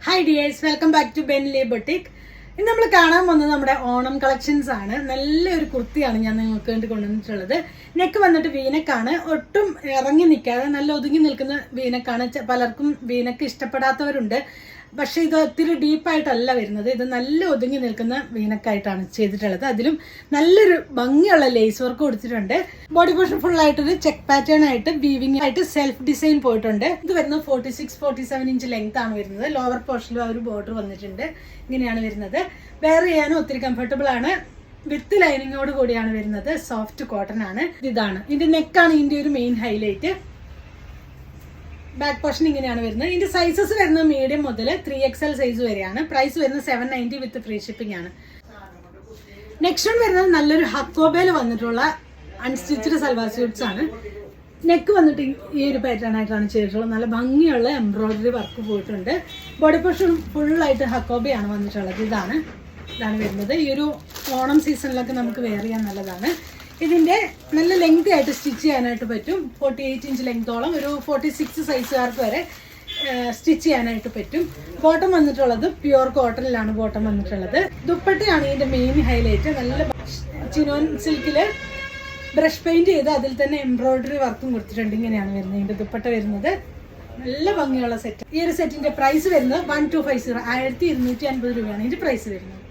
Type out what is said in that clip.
Hi dears, welcome back to Benli boutique. ഇന്ന് നമ്മൾ കാണാൻ വന്നത് നമ്മുടെ ഓണം കളക്ഷൻസ് ആണ്. നല്ലൊരു കുർത്തിയാണ് ഞാൻ നിങ്ങൾക്ക് വേണ്ടി കൊണ്ടുവന്നിട്ടുള്ളത്. നെക്ക് വന്നിട്ട് വീനക്കാണ്, ഒട്ടും ഇറങ്ങി നിൽക്കാതെ നല്ല ഒതുങ്ങി നിൽക്കുന്ന വീനക്കാണ്. പലർക്കും വീനക്ക് ഇഷ്ടപ്പെടാത്തവരുണ്ട്, പക്ഷെ ഇത് ഒത്തിരി ഡീപ്പായിട്ടല്ല വരുന്നത്. ഇത് നല്ല ഒതുങ്ങി നിൽക്കുന്ന വീനക്കായിട്ടാണ് ചെയ്തിട്ടുള്ളത്. അതിലും നല്ലൊരു ഭംഗിയുള്ള ലേസ് വർക്ക് കൊടുത്തിട്ടുണ്ട്. ബോഡി പോർഷൻ ഫുൾ ആയിട്ടൊരു ചെക്ക് പാറ്റേൺ ആയിട്ട് വീവിംഗ് ആയിട്ട് സെൽഫ് ഡിസൈൻ പോയിട്ടുണ്ട്. ഇത് വരുന്നത് 46-47 ഇഞ്ച് ലെങ്ത് ആണ് വരുന്നത്. ലോവർ പോർഷനിലും ആ ഒരു ബോർഡർ വന്നിട്ടുണ്ട്. ഇങ്ങനെയാണ് വരുന്നത്. വെയർ ചെയ്യാനും ഒത്തിരി കംഫർട്ടബിൾ ആണ്. വിത്ത് ലൈനിങ്ങോട് കൂടിയാണ് വരുന്നത്. സോഫ്റ്റ് കോട്ടൺ ആണ്. ഇതാണ് ഇതിന്റെ നെക്കാണ് ഇതിന്റെ ഒരു മെയിൻ ഹൈലൈറ്റ്. ബാക്ക് പോർഷൻ ഇങ്ങനെയാണ് വരുന്നത്. ഇതിന്റെ സൈസസ് വരുന്നത് മീഡിയം മുതൽ 3XL സൈസ് വരെയാണ്. പ്രൈസ് വരുന്നത് 790 വിത്ത് ഫ്രീ ഷിപ്പിംഗ് ആണ്. നെക്സ്റ്റ് വൺ വരുന്നത് നല്ലൊരു ഹക്കോബയിൽ വന്നിട്ടുള്ള അൺസ്റ്റിച്ച്ഡ് സൽവാർ സ്യൂട്ട്സ് ആണ്. നെക്ക് വന്നിട്ട് ഈ ഒരു പാറ്റേൺ ആയിട്ടാണ് ചെയ്തിട്ടുള്ളത്. നല്ല ഭംഗിയുള്ള എംബ്രോയിഡറി വർക്ക് പോയിട്ടുണ്ട്. ബോഡി പോർഷൻ ഫുള്ളായിട്ട് ഹക്കോബയാണ് വന്നിട്ടുള്ളത്. ഇതാണ് വരുന്നത്. ഈ ഒരു ഓണം സീസണിലൊക്കെ നമുക്ക് വെയർ ചെയ്യാൻ നല്ലതാണ്. ഇതിന്റെ നല്ല ലെങ്ത് ആയിട്ട് സ്റ്റിച്ച് ചെയ്യാനായിട്ട് പറ്റും. 48 ഇഞ്ച് ലെങ്തോളം ഒരു 46 സൈസുകാർക്ക് വരെ സ്റ്റിച്ച് ചെയ്യാനായിട്ട് പറ്റും. ബോട്ടം വന്നിട്ടുള്ളത് പ്യുവർ കോട്ടണിലാണ് ബോട്ടം വന്നിട്ടുള്ളത്. ദുപ്പട്ടയാണ് ഇതിന്റെ മെയിൻ ഹൈലൈറ്റ്. നല്ല ചിനോൻ സിൽക്കില് ബ്രഷ് പെയിന്റ് ചെയ്ത് അതിൽ തന്നെ എംബ്രോയിഡറി വർക്കും കൊടുത്തിട്ടുണ്ട്. ഇങ്ങനെയാണ് വരുന്നത് ഇതിന്റെ ദുപ്പട്ട വരുന്നത്. നല്ല ഭംഗിയുള്ള സെറ്റ്. ഈ ഒരു സെറ്റിന്റെ പ്രൈസ് വരുന്നത് 1250 1250 രൂപയാണ് ഇതിന്റെ പ്രൈസ് വരുന്നത്.